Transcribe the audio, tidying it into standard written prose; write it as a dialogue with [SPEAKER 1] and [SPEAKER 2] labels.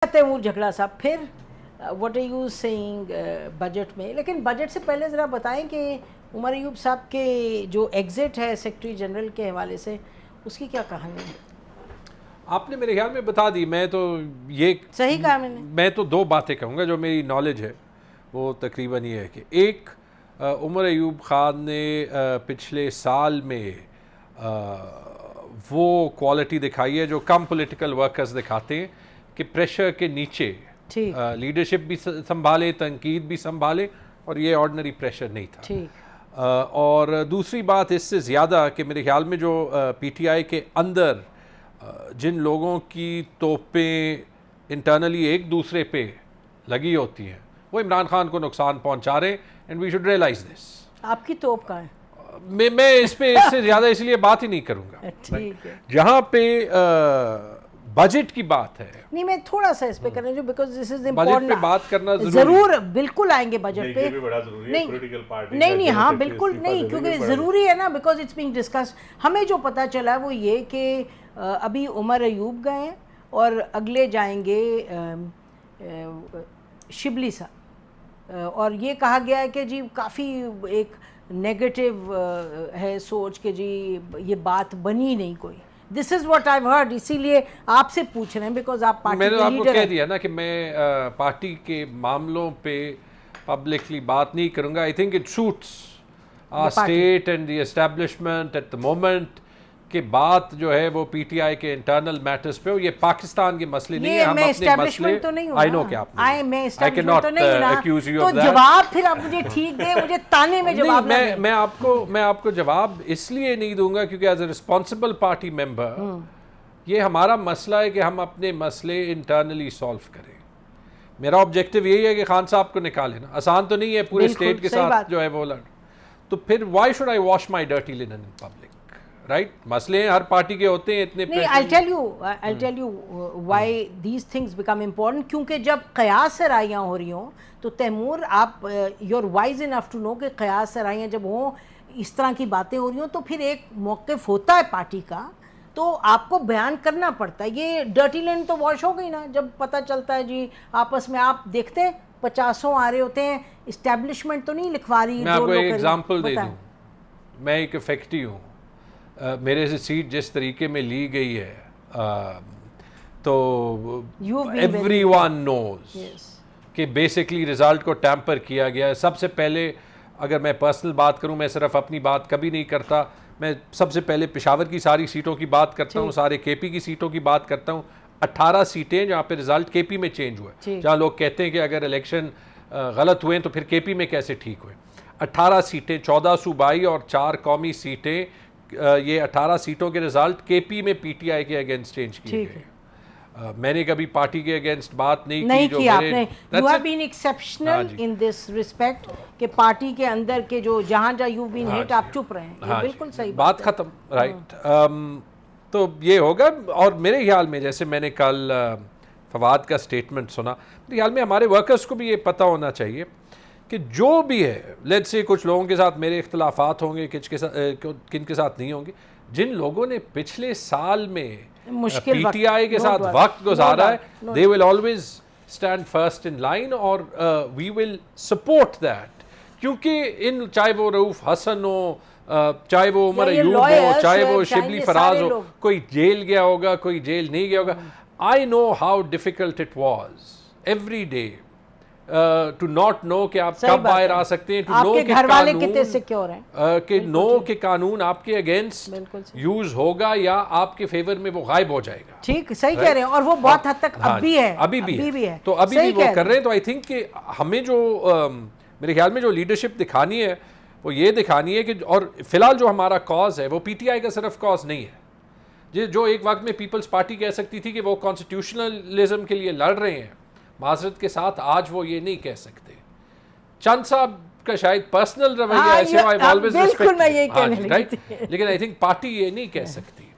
[SPEAKER 1] तैमूर झगड़ा साहब, फिर what are you saying budget में? लेकिन बजट से पहले ज़रा बताएं कि उमर अयूब साहब के जो एग्ज़िट है सेक्रेटरी जनरल के हवाले से, उसकी क्या कहानी है?
[SPEAKER 2] आपने मेरे ख्याल में बता दी। मैं तो ये
[SPEAKER 1] सही कहा मैंने।
[SPEAKER 2] मैं तो दो बातें कहूँगा जो मेरी नॉलेज है, वो तकरीबन ये है कि एक, उमर अयूब ख़ान ने पिछले साल में वो क्वालिटी दिखाई है जो कम पॉलिटिकल वर्कर्स दिखाते हैं कि प्रेशर के नीचे लीडरशिप भी संभाले, तनकीद भी संभाले, और ये ऑर्डिनरी प्रेशर नहीं था। और दूसरी बात इससे ज़्यादा कि मेरे ख्याल में जो पीटीआई के अंदर जिन लोगों की तोपें इंटरनली एक दूसरे पे लगी होती हैं, वो इमरान खान को नुकसान पहुंचा रहे हैं, and we should realize this.
[SPEAKER 1] आपकी तोप कहाँ है?
[SPEAKER 2] मैं इस पे इससे ज़्यादा इसलिए बात ही नहीं करूँगा।
[SPEAKER 1] ठीक है।
[SPEAKER 2] जहाँ पे बजट की बात है,
[SPEAKER 1] नहीं, मैं थोड़ा सा इस पे कर रही हूँ because this is
[SPEAKER 2] budget
[SPEAKER 1] important.
[SPEAKER 2] पे बात करना
[SPEAKER 1] जरूर, बिल्कुल आएंगे बजट पे।
[SPEAKER 3] भी बड़ा जरूरी है, पॉलिटिकल पार्टी
[SPEAKER 1] नहीं, हाँ बिल्कुल नहीं, क्योंकि ज़रूरी है ना, बिकॉज इट्स बीइंग डिस्कस। हमें जो पता चला वो ये कि अभी उमर अयूब गए हैं और अगले जाएंगे शिबली साहब, और ये कहा गया है कि जी काफ़ी एक नेगेटिव है सोच के जी ये बात बनी नहीं कोई। This is what I heard, इसीलिए आपसे पूछ रहे हैं बिकॉज आप पार्टी
[SPEAKER 2] मैंने
[SPEAKER 1] के
[SPEAKER 2] आपको
[SPEAKER 1] लीडर
[SPEAKER 2] कह
[SPEAKER 1] हैं।
[SPEAKER 2] दिया ना कि मैं पार्टी के मामलों पे पब्लिकली बात नहीं करूंगा। I think it suits our state and the establishment at the moment कि बात जो है वो पीटीआई के इंटरनल मैटर्स पे हो। ये पाकिस्तान के मसले नहीं है, हम अपने मसले।
[SPEAKER 1] तो नहीं
[SPEAKER 2] आई नो कि आप नहीं,
[SPEAKER 1] मैं
[SPEAKER 2] I cannot
[SPEAKER 1] तो नहीं ना,
[SPEAKER 2] accuse you
[SPEAKER 1] तो
[SPEAKER 2] of that।
[SPEAKER 1] जवाब फिर आप मुझे ठीक दे, मुझे ताने में जवाब ना दें।
[SPEAKER 2] मैं आपको जवाब इसलिए नहीं दूंगा क्योंकि as a responsible party member ये हमारा मसला है कि हम अपने मसले इंटरनली सॉल्व करें। मेरा ऑब्जेक्टिव यही है कि खान साहब को निकालें ना। आसान तो नहीं है पूरे स्टेट के साथ जो है वो लड़, तो फिर why should I wash my dirty linen in public, right? मसले हर पार्टी के होते हैं इतने।
[SPEAKER 1] नहीं, I'll tell you why these things become important, क्योंकि जब क़यास सराइयाँ हो रही हों तो तैमूर आप you're wise enough to know कि क़यास सराइयाँ जब हों, इस तरह की बातें हो रही हों, तो फिर एक मौक़िफ़ होता है पार्टी का, तो आपको बयान करना पड़ता है। ये डर्टी लैंड तो वॉश हो गई ना जब पता चलता है जी आपस में, आप देखते हैं 50 आ रहे होते हैं, इस्टेब्लिशमेंट तो नहीं लिखवा रही।
[SPEAKER 2] मैं आपको एक एग्जाम्पल दे दूँ, मैं एक इफेक्टी हूँ। मेरे से सीट जिस तरीके में ली गई है, तो एवरीवन नोज कि बेसिकली रिजल्ट को टैम्पर किया गया है। सबसे पहले अगर मैं पर्सनल बात करूं, मैं सिर्फ अपनी बात कभी नहीं करता, मैं सबसे पहले पेशावर की सारी सीटों की बात करता हूं, सारे केपी की सीटों की बात करता हूं। 18 सीटें जहां पे रिजल्ट केपी में चेंज हुए, जहां लोग कहते हैं कि अगर इलेक्शन गलत हुए तो फिर केपी में कैसे ठीक हुए। 18 सीटें, 14 सूबाई और 4 कौमी सीटें, ये 18 सीटों के रिजल्ट केपी में पीटीआई के अगेंस्ट चेंज किए गए। मैंने कभी पार्टी के अगेंस्ट बात नहीं की आपने।
[SPEAKER 1] You have been exceptional in this respect कि पार्टी के अंदर के जो जहां यू बीन हिट, आप चुप रहे हैं। ये बिल्कुल सही
[SPEAKER 2] बात खत्म, राइट? तो ये होगा। और मेरे ख्याल में जैसे मैंने कल फवाद का स्टेटमेंट सुना, मेरे ख्याल में हमारे वर्कर्स को भी ये पता होना चाहिए कि जो भी है, लेट्स से कुछ लोगों के साथ मेरे इख्तलाफात होंगे, किन के साथ नहीं होंगे। जिन लोगों ने पिछले साल में पीटीआई के साथ वक्त गुजारा है, they will always stand first in line, और वी विल सपोर्ट दैट। क्योंकि इन, चाहे वो रऊफ हसन हो, चाहे वो उमर अयूब हो, चाहे वो शिबली फराज हो, कोई जेल गया होगा, कोई जेल नहीं गया होगा। I know how difficult it was every day to not know कि आप कब बाहर आ सकते हैं, टू नो कि
[SPEAKER 1] घर वाले कितने सिक्योर हैं,
[SPEAKER 2] कि नो कि कानून आपके अगेंस्ट यूज होगा या आपके फेवर में वो गायब हो जाएगा।
[SPEAKER 1] ठीक, सही कह रहे हैं, और वो बहुत हद तक अभी है,
[SPEAKER 2] अभी भी है। तो अभी भी वो कर रहे हैं। तो आई थिंक कि हमें जो मेरे ख्याल में जो लीडरशिप दिखानी है वो ये दिखानी है कि, और फिलहाल जो हमारा कॉज है वो पीटीआई का सिर्फ कॉज नहीं है। जो एक वक्त में पीपल्स पार्टी कह सकती थी कि वो कॉन्स्टिट्यूशनलिज्म के लिए लड़ रहे हैं, माजरत के साथ आज वो ये नहीं कह सकते। चंद साहब का शायद पर्सनल रवैया ऐसे, आई ऑलवेज रिस्पेक्ट, राइट? लेकिन आई थिंक पार्टी ये नहीं कह सकती।